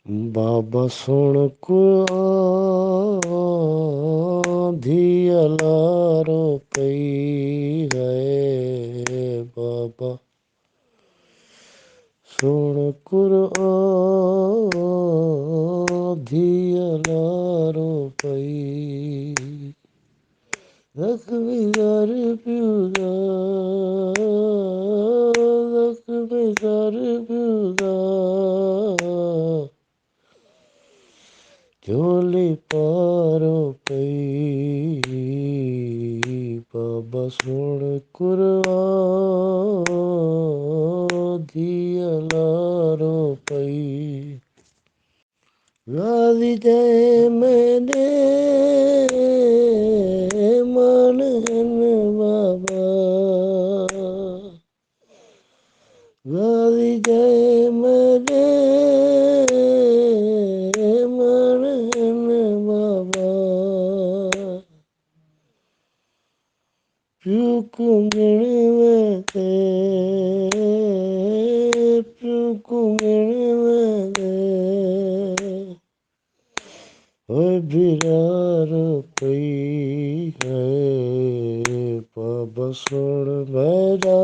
बाबा सुन कुरान धिया लारो पई है। बाबा सुन कुरान धिया लारो पई। लखवीदार पिउदा लखवीदार पिउदा झोली पारो पई। बाबा सुन कुरान धिया लारो पई। गादी जय मैंने मन बाबा गादी जय मैंने मन बाबा प्यू कुंगण में प्यू कुंगण में ओए बिरार पई है। बाबा सुन मेरा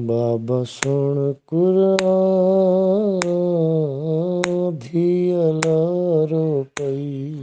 बाबा सुन कुरान धिया लारो पई।